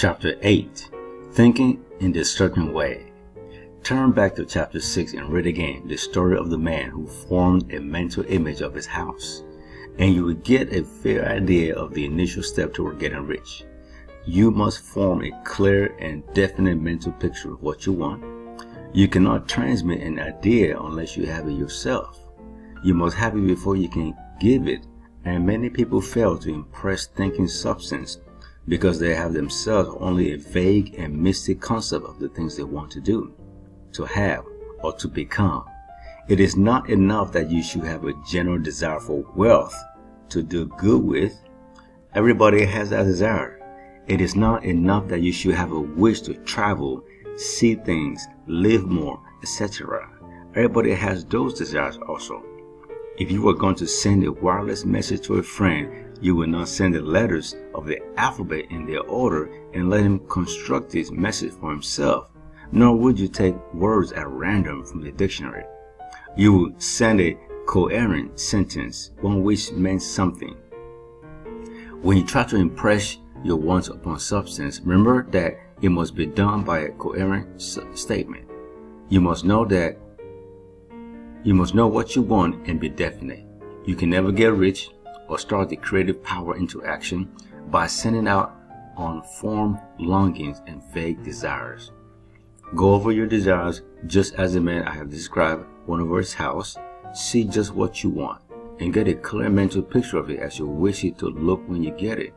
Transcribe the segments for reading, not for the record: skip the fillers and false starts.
Chapter 8. Thinking in the Certain Way. Turn back to Chapter 6 and read again the story of the man who formed a mental image of his house, and you will get a fair idea of the initial step toward getting rich. You must form a clear and definite mental picture of what you want. You cannot transmit an idea unless you have it yourself. You must have it before you can give it, and many people fail to impress thinking substance because they have themselves only a vague and mystic concept of the things they want to do, to have, or to become. It is not enough that you should have a general desire for wealth to do good with. Everybody has that desire. It is not enough that you should have a wish to travel, see things, live more, etc. Everybody has those desires also. If you were going to send a wireless message to a friend, you will not send the letters of the alphabet in their order and let him construct his message for himself, nor would you take words at random from the dictionary. You will send a coherent sentence, one which meant something. When you try to impress your wants upon substance, remember that it must be done by a coherent statement. You must know what you want and be definite. You can never get rich or start the creative power into action by sending out unformed longings and vague desires. Go over your desires just as the man I have described went over his house. See just what you want and get a clear mental picture of it as you wish it to look when you get it.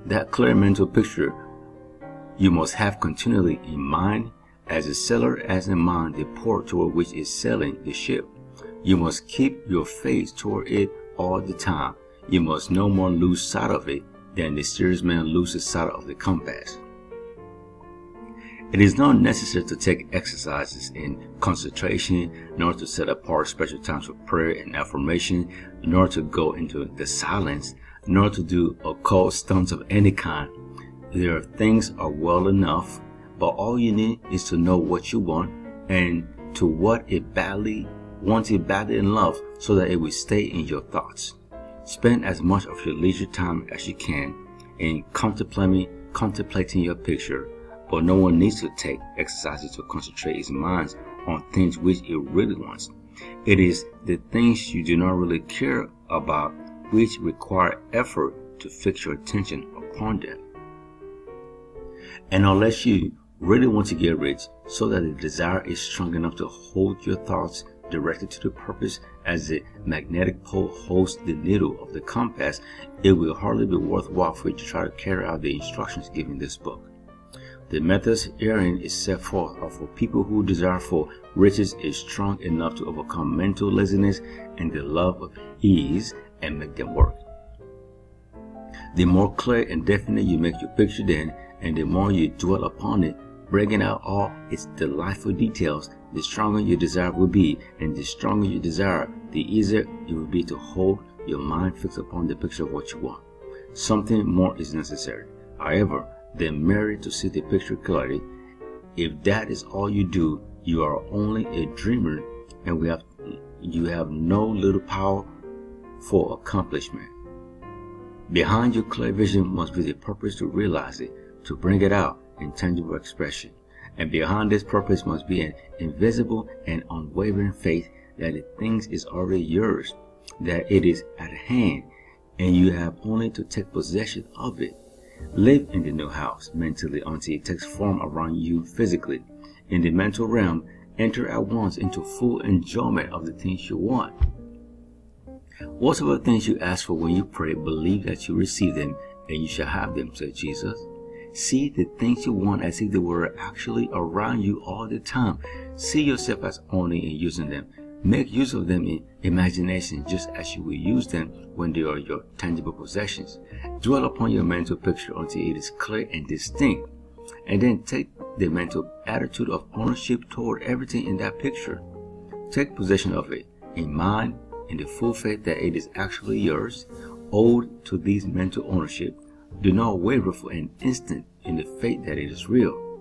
That clear mental picture you must have continually in mind as the seller has in mind the port toward which is sailing the ship. You must keep your face toward it all the time. You must no more lose sight of it than the steersman loses sight of the compass. It is not necessary to take exercises in concentration, nor to set apart special times for prayer and affirmation, nor to go into the silence, nor to do occult stunts of any kind. Their things are well enough, but all you need is to know what you want and to want it badly enough so that it will stay in your thoughts. Spend as much of your leisure time as you can in contemplating your picture, but no one needs to take exercises to concentrate his mind on things which it really wants. It is the things you do not really care about which require effort to fix your attention upon them. And unless you really want to get rich so that the desire is strong enough to hold your thoughts directed to the purpose as the magnetic pole holds the needle of the compass, it will hardly be worthwhile for you to try to carry out the instructions given in this book. The methods herein is set forth are for people whose desire for riches is strong enough to overcome mental laziness and the love of ease and make them work. The more clear and definite you make your picture then, and the more you dwell upon it, bringing out all its delightful details, the stronger your desire will be, and the stronger your desire, the easier it will be to hold your mind fixed upon the picture of what you want. Something more is necessary, however, than merely to see the picture clearly. If that is all you do, you are only a dreamer, and you have no little power for accomplishment. Behind your clear vision must be the purpose to realize it, to bring it out in tangible expression. And behind this purpose must be an invisible and unwavering faith that the thing is already yours, that it is at hand, and you have only to take possession of it. Live in the new house mentally until it takes form around you physically. In the mental realm, enter at once into full enjoyment of the things you want. Whatever things you ask for when you pray, believe that you receive them and you shall have them, said Jesus. See the things you want as if they were actually around you all the time. See yourself as owning and using them. Make use of them in imagination just as you will use them when they are your tangible possessions. Dwell upon your mental picture until it is clear and distinct, and then take the mental attitude of ownership toward everything in that picture. Take possession of it in mind, in the full faith that it is actually yours. Owed to this mental ownership, do not waver for an instant in the faith that it is real.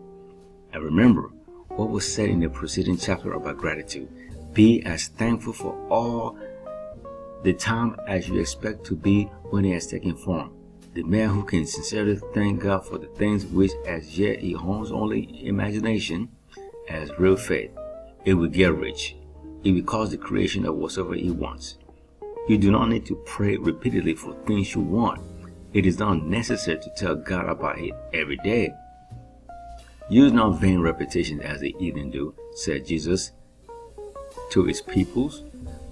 And remember what was said in the preceding chapter about gratitude. Be as thankful for all the time as you expect to be when it has taken form. The man who can sincerely thank God for the things which as yet he owns only imagination as real faith, it will get rich. It will cause the creation of whatsoever he wants. You do not need to pray repeatedly for things you want. It is not necessary to tell God about it every day. Use not vain repetitions as the heathen do, said Jesus to his peoples,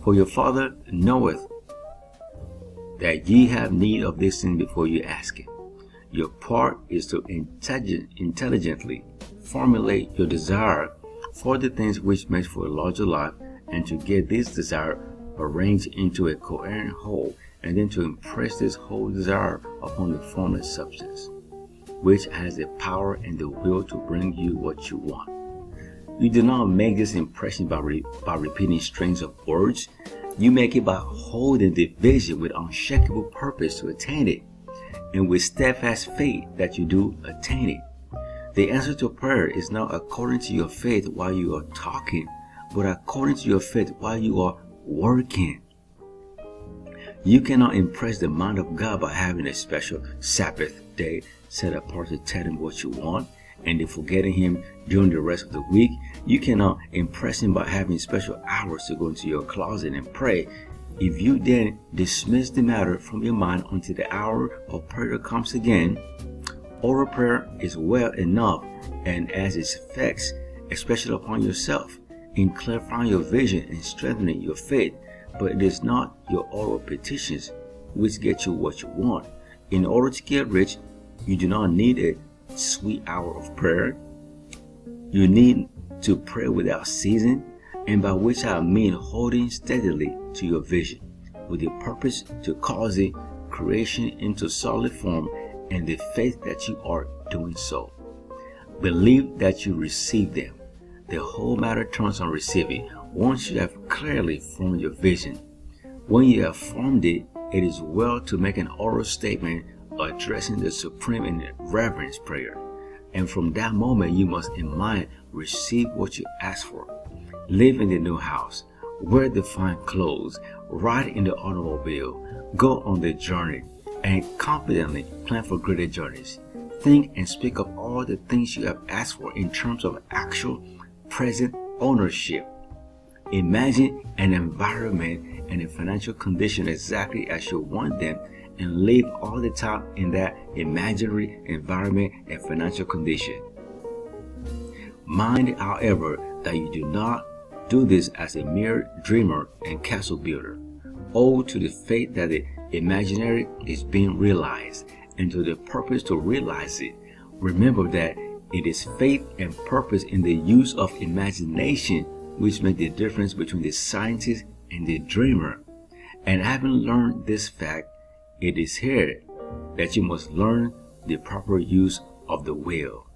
for your Father knoweth that ye have need of this thing before you ask it. Your part is to intelligently formulate your desire for the things which make for a larger life, and to get this desire arranged into a coherent whole, and then to impress this whole desire upon the formless substance, which has the power and the will to bring you what you want. You do not make this impression by repeating strings of words. You make it by holding the vision with unshakable purpose to attain it, and with steadfast faith that you do attain it. The answer to prayer is not according to your faith while you are talking, but according to your faith while you are working. You cannot impress the mind of God by having a special Sabbath day set apart to tell him what you want, and then forgetting him during the rest of the week. You cannot impress him by having special hours to go into your closet and pray. If you then dismiss the matter from your mind until the hour of prayer comes again, oral prayer is well enough and has its effects, especially upon yourself, in clarifying your vision and strengthening your faith, but it is not your oral petitions which get you what you want. In order to get rich, you do not need a sweet hour of prayer. You need to pray without ceasing, and by which I mean holding steadily to your vision, with the purpose to cause the creation into solid form, and the faith that you are doing so. Believe that you receive them. The whole matter turns on receiving. Once you have clearly formed your vision, when you have formed it, it is well to make an oral statement addressing the supreme in reverence prayer. And from that moment, you must in mind receive what you ask for. Live in the new house, wear the fine clothes, ride in the automobile, go on the journey, and confidently plan for greater journeys. Think and speak of all the things you have asked for in terms of actual present ownership. Imagine an environment and a financial condition exactly as you want them, and live all the time in that imaginary environment and financial condition. Mind, however, that you do not do this as a mere dreamer and castle builder. Owe to the faith that the imaginary is being realized, and to the purpose to realize it. Remember that it is faith and purpose in the use of imagination which make the difference between the scientist and the dreamer. And having learned this fact, it is here that you must learn the proper use of the will.